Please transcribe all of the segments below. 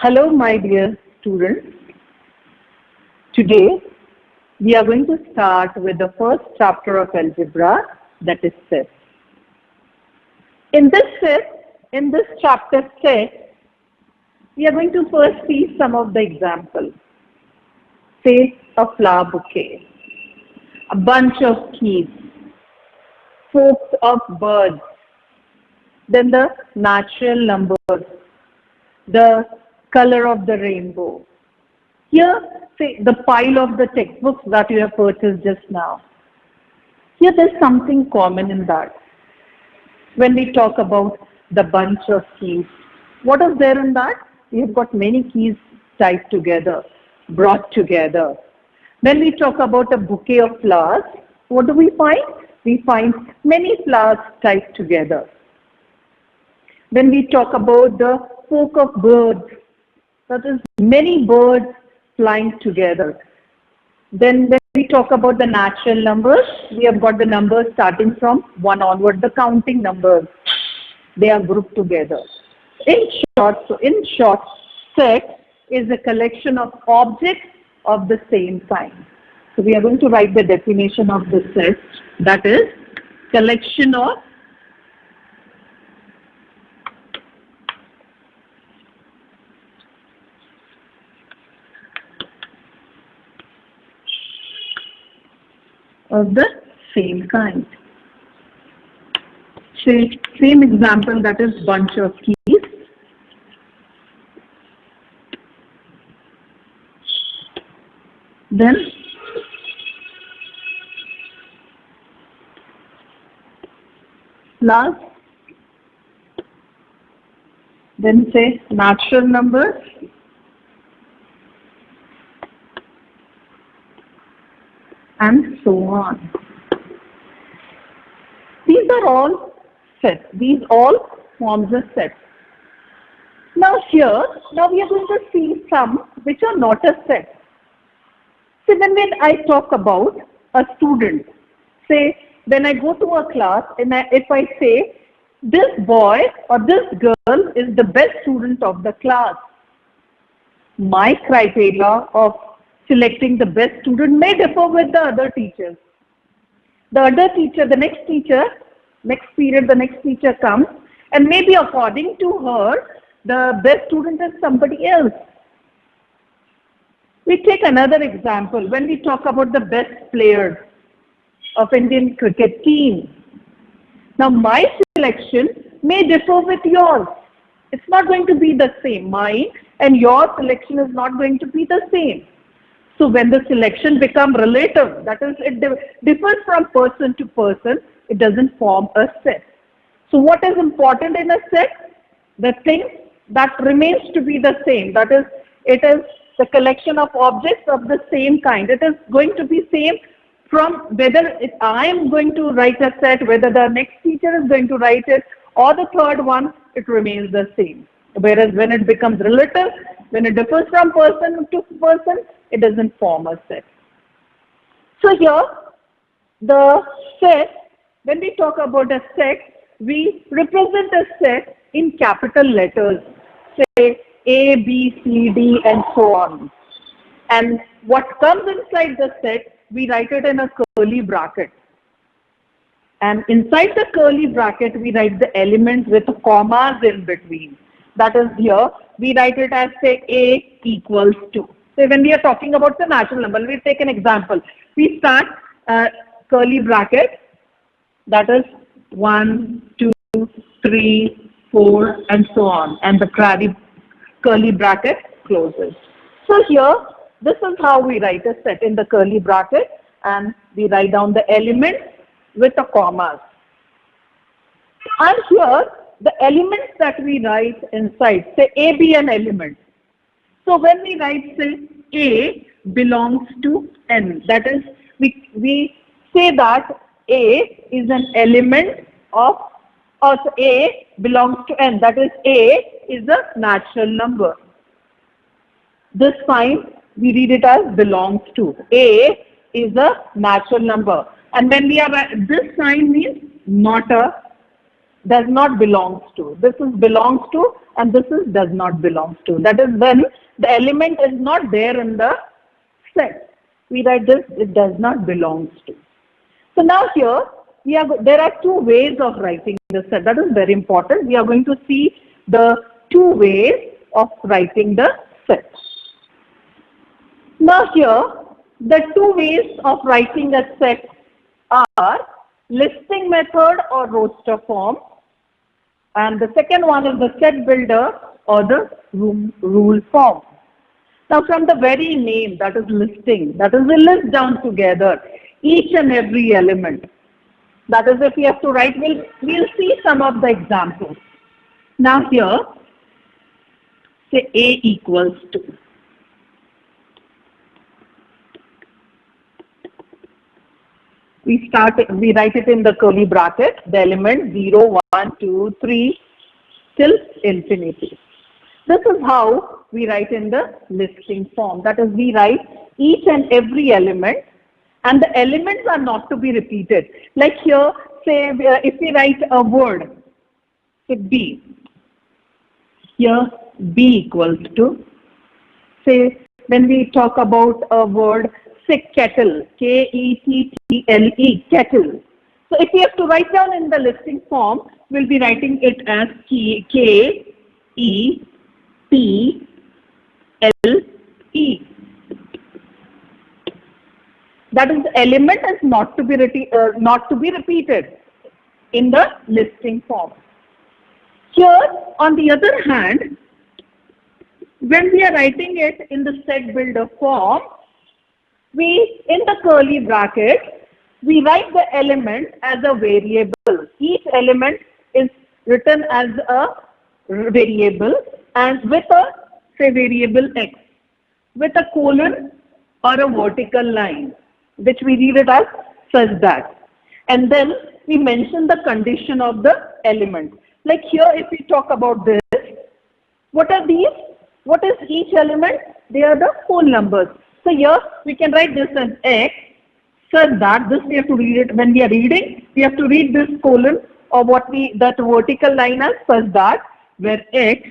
Hello, my dear students. Today, we are going to start with the first chapter of algebra, that is set. In this chapter set, we are going to first see some of the examples. Say a flower bouquet, a bunch of keys, forks of birds, then the natural numbers, the color of the rainbow. Here, say the pile of the textbooks that you have purchased just now. Here there's something common in that. When we talk about the bunch of keys, what is there in that? We have got many keys tied together, brought together. When we talk about a bouquet of flowers, what do we find? We find many flowers tied together. When we talk about the fork of birds, that is many birds flying together. Then when we talk about the natural numbers, we have got the numbers starting from 1 onward, the counting numbers. They are grouped together. In short, set is a collection of objects of the same kind. So we are going to write the definition of the set. That is collection of the same kind. Same example, that is bunch of keys. Then plus, then say natural numbers, and so on. These are all sets. These all forms a set. Now we are going to see some which are not a set. See, when I talk about a student, say when I go to a class and if I say this boy or this girl is the best student of the class, my criteria of selecting the best student may differ with the other teachers. The next period, the next teacher comes, and maybe according to her, the best student is somebody else. We take another example when we talk about the best players of Indian cricket team. Now my selection may differ with yours. It's not going to be the same. Mine and your selection is not going to be the same. So when the selection becomes relative, that is, it differs from person to person, it doesn't form a set. So what is important in a set? The thing that remains to be the same. That is, it is the collection of objects of the same kind. It is going to be same from whether I am going to write a set, whether the next teacher is going to write it, or the third one, it remains the same. Whereas when it becomes relative, when it differs from person to person, it doesn't form a set. So here, the set, when we talk about a set, we represent a set in capital letters, say A, B, C, D, and so on. And what comes inside the set, we write it in a curly bracket. And inside the curly bracket, we write the elements with commas in between. That is here, we write it as say A equals to. So when we are talking about the natural number, we take an example. We start curly bracket, that is 1, 2, 3, 4, and so on. And the curly bracket closes. So here, this is how we write a set in the curly bracket, and we write down the elements with the commas. And here, the elements that we write inside, say A be an element. So when we write, say, A belongs to N, that is, we say that A is an element of, or A belongs to N, that is, A is a natural number. This sign, we read it as belongs to. A is a natural number. And when we are, this sign means not a does not belongs to. This is belongs to and this is does not belongs to. That is when the element is not there in the set. We write this, it does not belongs to. So now here, there are two ways of writing the set. That is very important. We are going to see the two ways of writing the set. Now here, the two ways of writing a set are listing method or roster form, and the second one is the set builder or the rule form. Now from the very name, that is listing, that is we list down together each and every element. That is, if we have to write, we'll see some of the examples. Now here, say A equals to. We write it in the curly bracket, the element 0, 1, 2, 3 till infinity. This is how we write in the listing form. That is, we write each and every element, and the elements are not to be repeated. Like here, say if we write a word, say B. Here B equals to, say when we talk about a word, say kettle, K-E-T-T-L-E, kettle. So if we have to write down in the listing form, we'll be writing it as K-E-T-L-E. That is, the element is not to be repeated in the listing form. Here, on the other hand, when we are writing it in the set builder form, in the curly bracket, we write the element as a variable. Each element is written as a variable and with a, say, variable x, with a colon or a vertical line, which we read it as such that. And then we mention the condition of the element. Like here, if we talk about this, what are these? What is each element? They are the whole numbers. So here we can write this as x, such that this we have to read it when we are reading. We have to read this colon or that vertical line as such that where x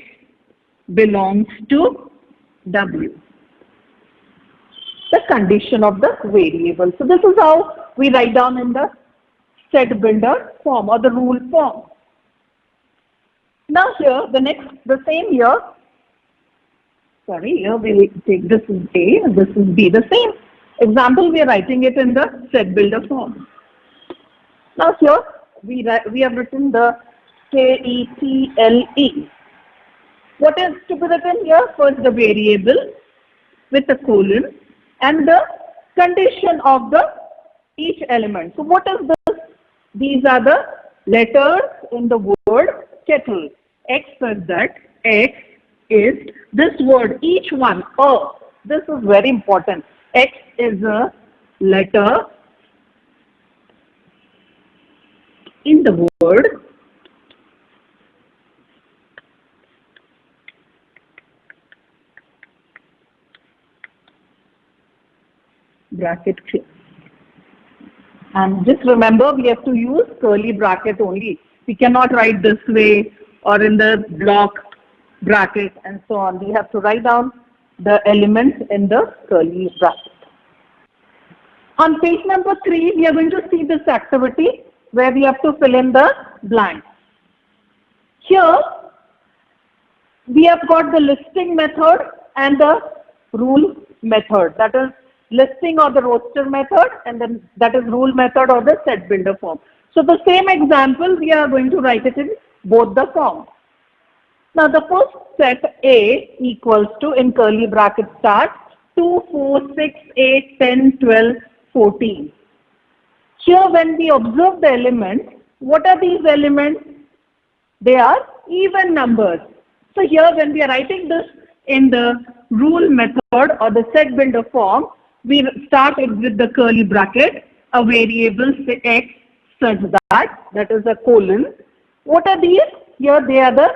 belongs to w. The condition of the variable. So this is how we write down in the set builder form or the rule form. Now here, the same here. Sorry, here we take this is A, this is B. The same example, we are writing it in the set builder form. Now here, we have written the K-E-T-L-E. What is to be written here? First, the variable with a colon and the condition of each element. So what is this? These are the letters in the word kettle. X such that X is this word, each one, this is very important. X is a letter in the word bracket. And just remember, we have to use curly bracket only. We cannot write this way or in the block bracket and so on. We have to write down the elements in the curly bracket. On page number 3, we are going to see this activity where we have to fill in the blanks. Here, we have got the listing method and the rule method. That is listing or the roster method, and then that is rule method or the set builder form. So the same example, we are going to write it in both the forms. Now the first set A equals to, in curly bracket start, 2, 4, 6, 8, 10, 12, 14. Here when we observe the elements, what are these elements? They are even numbers. So here when we are writing this in the rule method or the set builder form, we start it with the curly bracket, a variable say x such that is a colon. What are these? Here they are the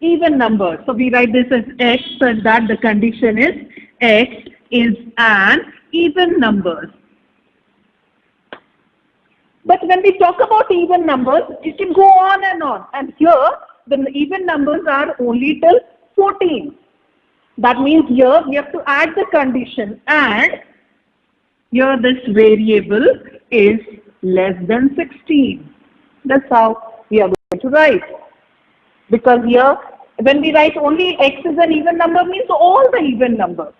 even numbers. So we write this as x such that the condition is x is an even number. But when we talk about even numbers, it can go on. And here, the even numbers are only till 14. That means here we have to add the condition, and here this variable is less than 16. That's how we are going to write. Because here, when we write only x is an even number, means all the even numbers.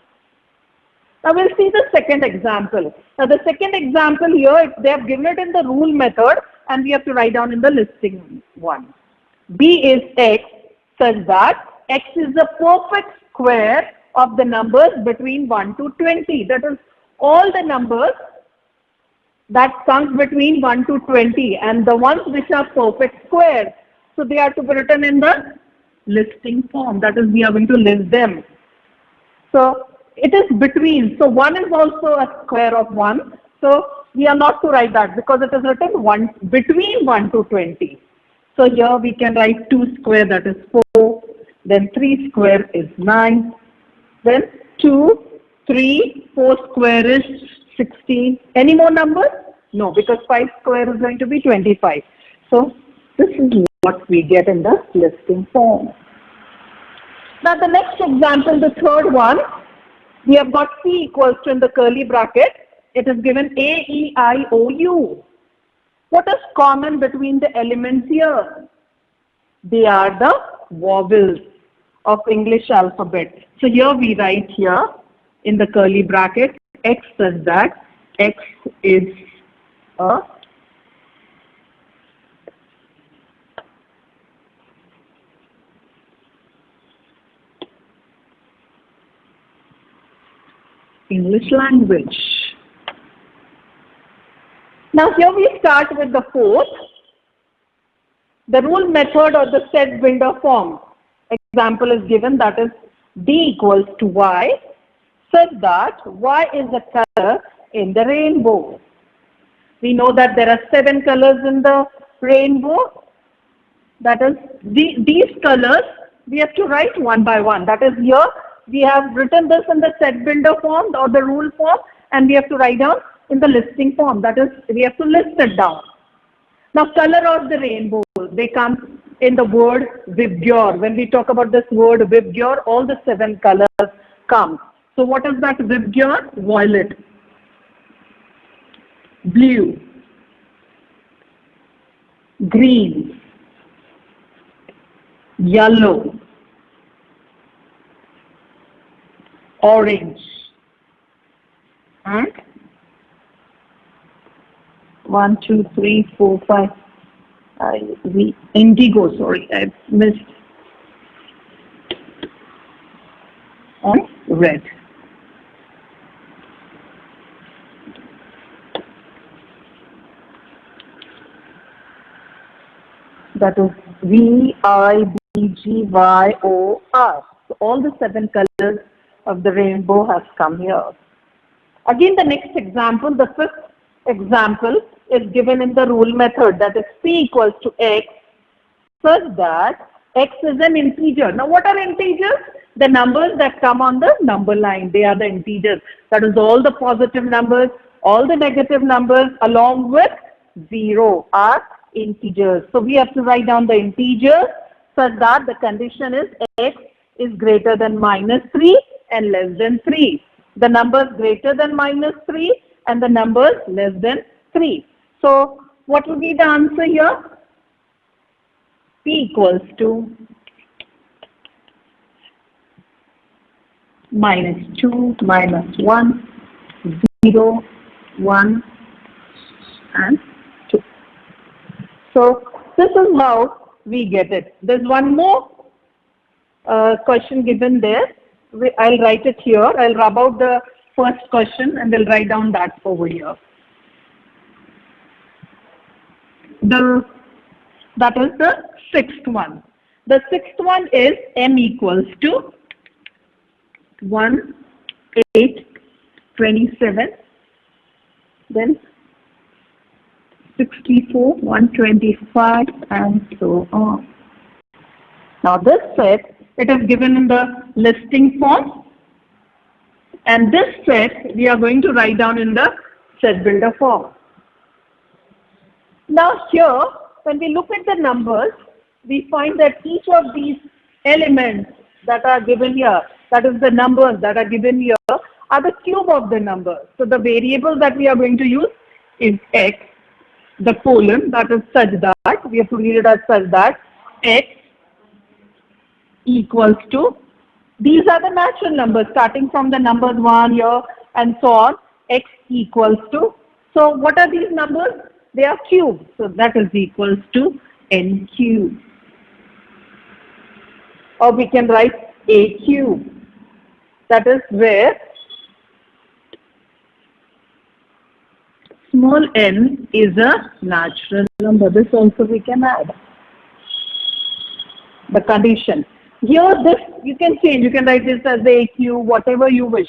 Now we'll see the second example. Now the second example here, they have given it in the rule method, and we have to write down in the listing one. B is x such that x is the perfect square of the numbers between 1 to 20. That is all the numbers that comes between 1 to 20 and the ones which are perfect squares. So they are to be written in the listing form. That is, we are going to list them. So it is between. So 1 is also a square of 1. So we are not to write that because it is written between 1 to 20. So here we can write 2 square, that is 4. Then 3 square is 9. Then 2, 3, 4 square is 16. Any more numbers? No, because 5 square is going to be 25. So this is what we get in the listing form. Now the next example, the third one, we have got C equals to in the curly bracket. It is given A, E, I, O, U. What is common between the elements here? They are the vowels of English alphabet. So here we write here in the curly bracket, X such that X is a English language. Now here we start with the fourth. The rule method or the set builder form. Example is given, that is D equals to Y such that Y is the color in the rainbow. We know that there are 7 colors in the rainbow. That is, these colors we have to write one by one. That is, here we have written this in the set builder form or the rule form, and we have to write down in the listing form. That is, we have to list it down. Now, color of the rainbow, they come in the word vibgyor. When we talk about this word vibgyor, all the 7 colors come. So what is that vibgyor? Violet, blue, green, yellow, orange, and 1, 2, 3, 4, 5. Indigo, sorry, I missed. And red. That is VIBGYOR. So all the 7 colors of the rainbow have come here. Again, the next example, the fifth example is given in the rule method, that is C equals to X such that X is an integer. Now what are integers? The numbers that come on the number line, they are the integers. That is, all the positive numbers, all the negative numbers along with 0 are integers. So we have to write down the integers such that the condition is X is greater than -3 and less than 3. The numbers greater than -3 and the numbers less than 3. So what will be the answer here? P equals to -2, -1, 0, 1, and 2. So this is how we get it. There's one more question given there. I'll write it here. I'll rub out the first question and we'll write down that over here. That is the sixth one. The sixth one is M equals to 1, 8, 27, then 64, 125, and so on. Now this set, it is given in the listing form, and this set we are going to write down in the set builder form. Now here, when we look at the numbers, we find that each of these elements that are given here, that is the numbers that are given here, are the cube of the number. So the variable that we are going to use is x, the colon, that is such that, we have to read it as such that x equals to, these are the natural numbers starting from the numbers 1 here and so on, x equals to, so what are these numbers? They are cubes, so that is equals to n cube. Or we can write a cube, that is where small n is a natural number. This also we can add. The condition. Here this you can change, you can write this as a cube, whatever you wish.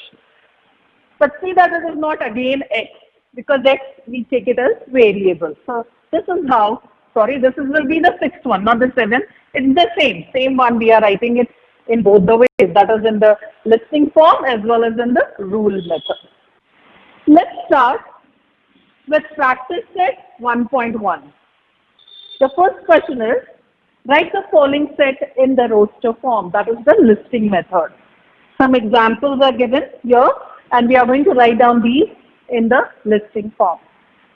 But see that it is not again x, because x we take it as variable. So this is how, this will be the sixth one, not the seventh. It's the same one we are writing it in both the ways, that is in the listing form as well as in the rule method. Let's start with practice set 1.1. The first question is, write the following set in the roster form, that is the listing method. Some examples are given here and we are going to write down these in the listing form.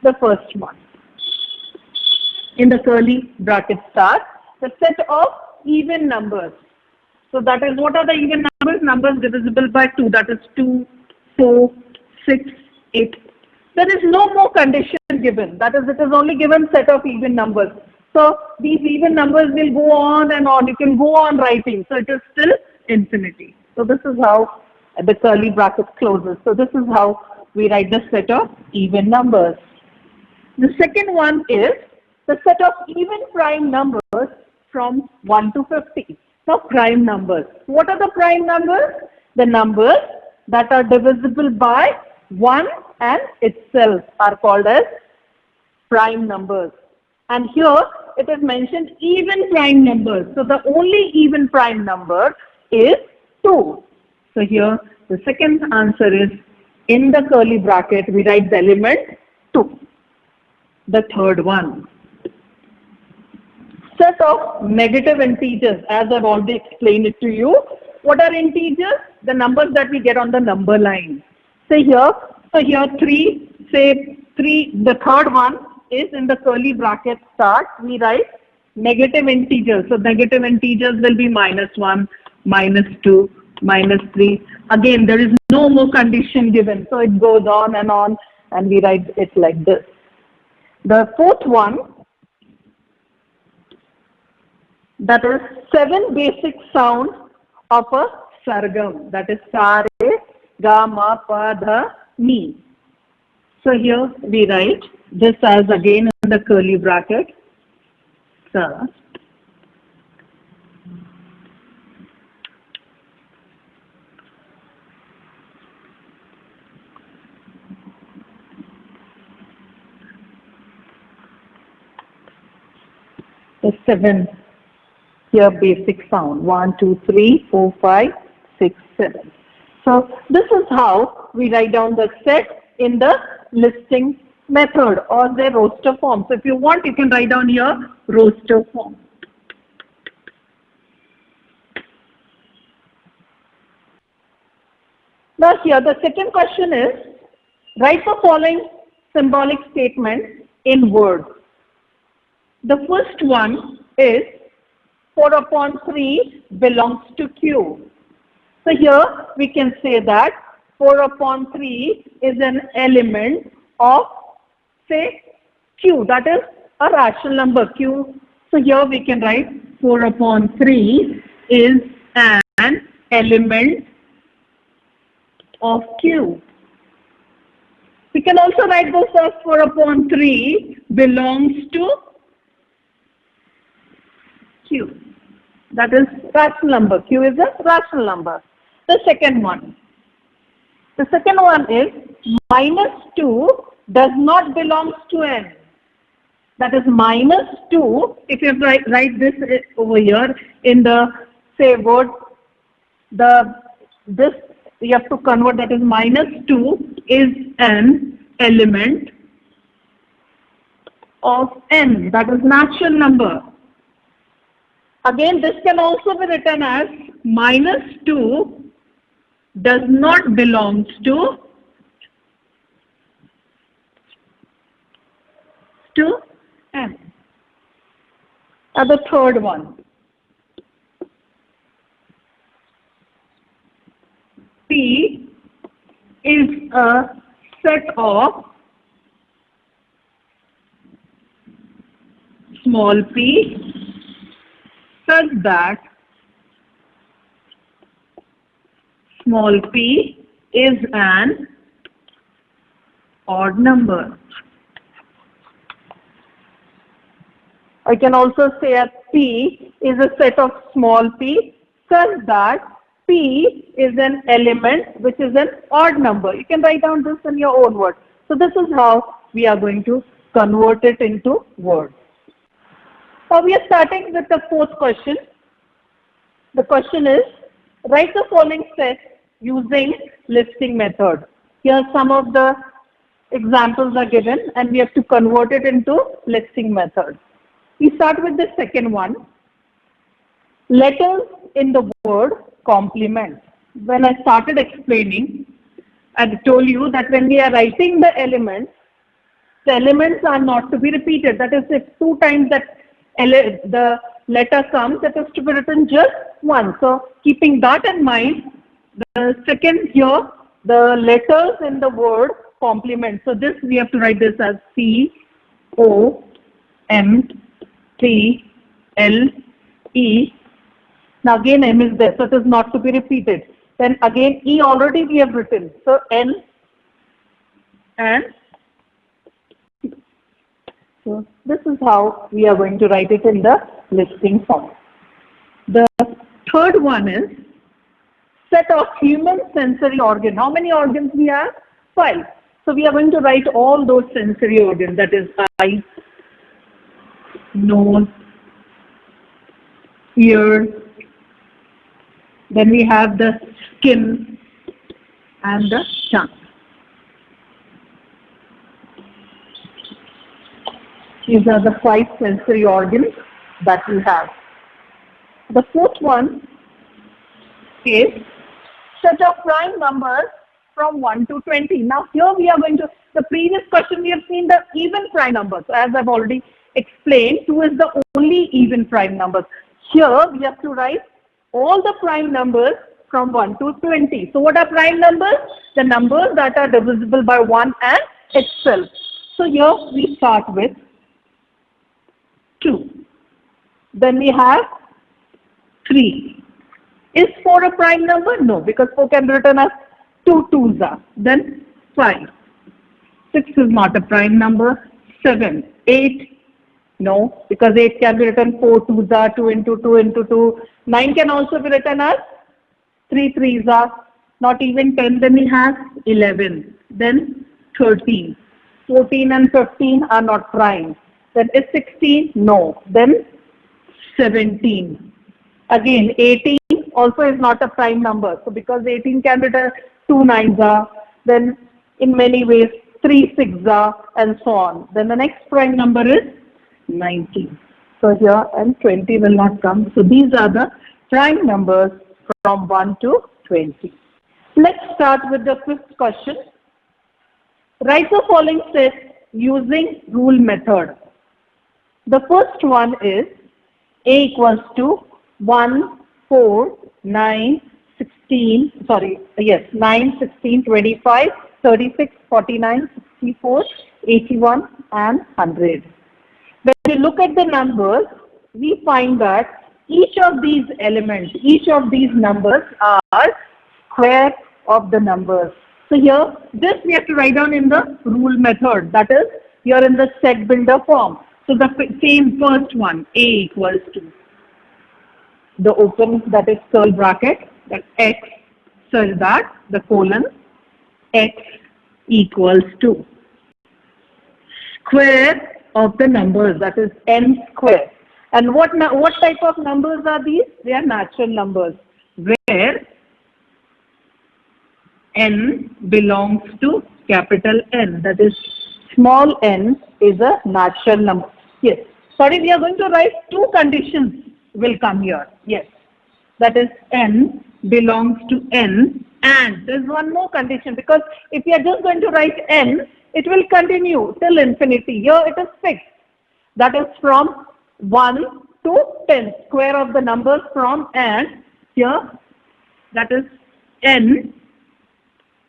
The first one, in the curly bracket start, the set of even numbers. So that is, what are the even numbers? Numbers divisible by 2, that is 2, 4, 6, 8. There is no more condition given, that is, it is only given set of even numbers. So these even numbers will go on and on, you can go on writing, so it is still infinity. So this is how the curly bracket closes. So this is how we write the set of even numbers. The second one is the set of even prime numbers from 1 to 50. Now prime numbers. What are the prime numbers? The numbers that are divisible by 1 and itself are called as prime numbers. And here it is mentioned even prime numbers. So the only even prime number is 2. So here the second answer is, in the curly bracket we write the element 2. The third one, set of negative integers, as I've already explained it to you. What are integers? The numbers that we get on the number line. Say here, so here 3, say 3, the third one is in the curly bracket start, we write negative integers. So negative integers will be -1, -2, -3. Again, there is no more condition given. So it goes on and we write it like this. The fourth one, that is 7 basic sounds of a sargam, that is sa, re, ga, ma, pa, dha, mi. So here we write this as again in the curly bracket, sa. The 7 here basic sound, 1, 2, 3, 4, 5, 6, 7. So this is how we write down the set in the listing method or the roster form. So if you want, you can write down here roster form. Now here the second question is, write the following symbolic statement in words. The first one is 4/3 belongs to Q. So here we can say that 4/3 is an element of, say, Q, that is a rational number Q. So here we can write 4/3 is an element of Q. We can also write this as 4/3 belongs to Q. That is rational number. Q is a rational number. The second one. The second one is -2 does not belong to N. That is -2. If you write this over here in the, say, word, this you have to convert, that is -2 is an element of n, that is natural number. Again, this can also be written as minus 2 does not belongs to n. And the third one, P is a set of small p such that small p is an odd number. I can also say that P is a set of small p such that P is an element which is an odd number. You can write down this in your own words. So this is how we are going to convert it into words. Now we are starting with the fourth question. The question is, write the following set using listing method. Here some of the examples are given and we have to convert it into listing method. We start with the second one. Letters in the word complement. When I started explaining, I told you that when we are writing the elements are not to be repeated. That is, if 2 times that the letter comes, that is to be written just once. So keeping that in mind, the second here, the letters in the word complement. So this we have to write this as C, O, M, T, L, E. Now again M is there, so it is not to be repeated. Then again E already we have written. So N and T. So this is how we are going to write it in the listing form. The third one is set of human sensory organ. How many organs we have? 5. So we are going to write all those sensory organs, that is eyes, nose, ears, then we have the skin and the tongue. These are the 5 sensory organs that we have. The fourth one is set of prime numbers from 1 to 20. Now here we are going to, the previous question we have seen the even prime numbers. So as I've already explained, 2 is the only even prime numbers. Here we have to write all the prime numbers from 1 to 20. So what are prime numbers? The numbers that are divisible by 1 and itself. So here we start with 2. Then we have 3. Is 4 a prime number? No, because 4 can be written as 2 2s are. Then 5. 6 is not a prime number. 7. 8. No, because 8 can be written 4 2s are, 2 into 2 into 2. 9 can also be written as 3 3s are. Not even 10. Then we have 11. Then 13. 14 and 15 are not prime. Then is 16? No. Then 17. Again 18 also is not a prime number. So because 18 can be written 2 9s are. Then in many ways 3 6s are and so on. Then the next prime number is 19. So here and 20 will not come. So these are the prime numbers from 1 to 20. Let's start with the fifth question. Write the following set using rule method. The first one is A equals to 1, 4, 9, 16, 9, 16, 25, 36, 49, 64, 81 and 100. When we look at the numbers, we find that each of these elements, each of these numbers are square of the numbers. So here, this we have to write down in the rule method. That is, here in the set builder form. So the same first one, A equals to the open, that is curl bracket, that X, such that the colon X equals to square of the numbers, that is n square. And what type of numbers are these? They are natural numbers, where n belongs to capital N, that is small n is a natural number. Yes. Sorry, we are going to write two conditions will come here. Yes. That is n belongs to n, and there's one more condition, because if you are just going to write n, it will continue till infinity. Here it is fixed. That is from 1 to 10, square of the numbers from, and here that is n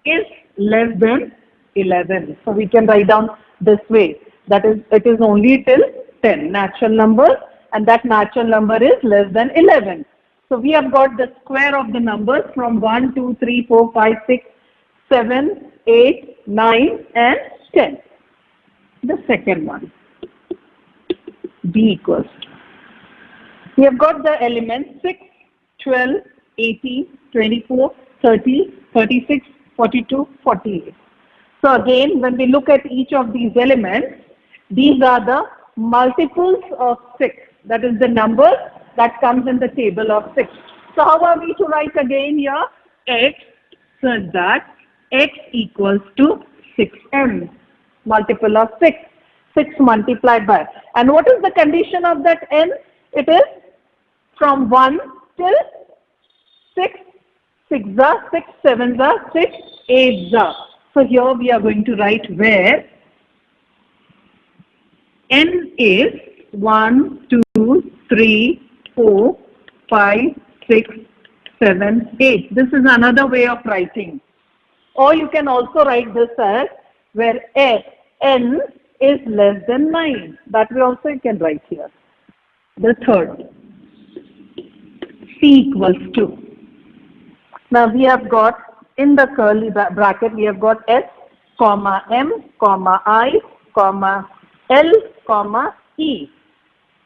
is less than 11. So we can write down this way. That is, it is only till 10 natural numbers, and that natural number is less than 11. So we have got the square of the numbers from 1, 2, 3, 4, 5, 6, 7, 8, 9 and 10. The second one, b equals. We have got the elements 6, 12, 18, 24, 30, 36, 42, 48. So again, when we look at each of these elements, these are the multiples of 6. That is the number that comes in the table of 6. So how are we to write again here? X, such that x equals to 6m. Multiple of 6. 6 multiplied by. And what is the condition of that n? It is from 1 till 6. 6 are 6, 7 are 6, 8 are. So here we are going to write where n is 1, 2, 3, 4, 5, 6, 7, 8. This is another way of writing. Or you can also write this as where n is less than 9. That way also you can write here. The third, c equals to. Now we have got in the curly bracket, we have got s, comma m, comma I, comma l, comma e.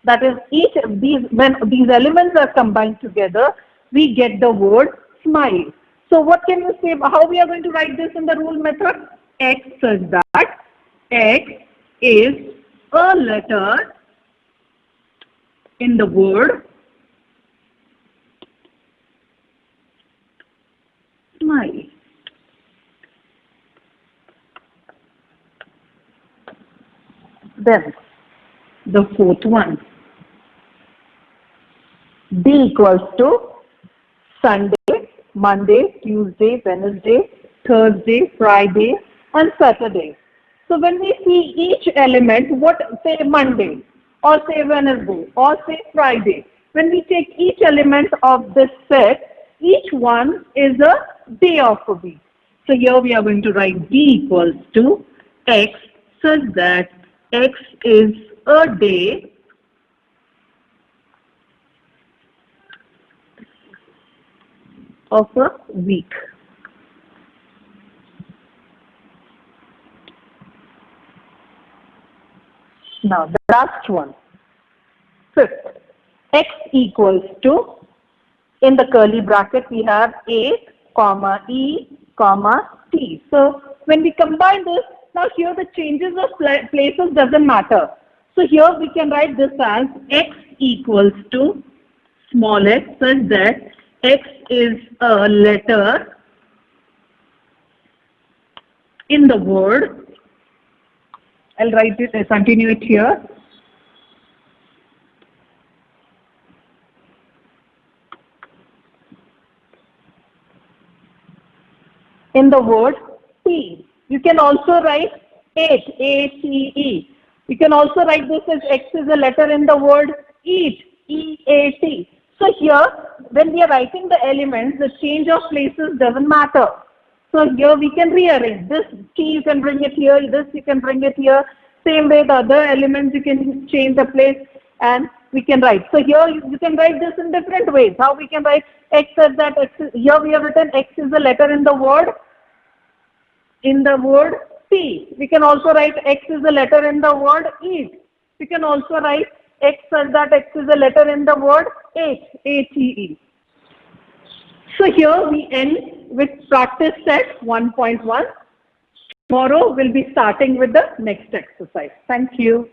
That is, each of these, when these elements are combined together, we get the word smile. So what can you say, how we are going to write this in the rule method? X such that x is a letter in the word smile. Then the fourth one, b equals to Sunday, Monday, Tuesday, Wednesday, Thursday, Friday and Saturday. So when we see each element, what say Monday or say Wednesday or say Friday, when we take each element of this set, each one is a day of a week. So here we are going to write b equals to x such that x is a day of a week. Now the last one, fifth, x equals to, in the curly bracket we have a, comma e, comma t. So when we combine this, now here the changes of places doesn't matter. So here we can write this as x equals to small x such that x is a letter in the word. I'll write it, continue it here. In the word T. You can also write 8, A-T-E. You can also write this as x is a letter in the word eat, E-A-T. So here, when we are writing the elements, the change of places doesn't matter. So here we can rearrange. This T you can bring it here, this you can bring it here. Same way the other elements you can change the place and we can write. So here you can write this in different ways. How we can write x as that x is, here we have written x is a letter in the word T. We can also write x is a letter in the word eat. We can also write x such that x is a letter in the word ate, A-T-E. So here we end with practice set 1.1. Tomorrow we'll be starting with the next exercise. Thank you.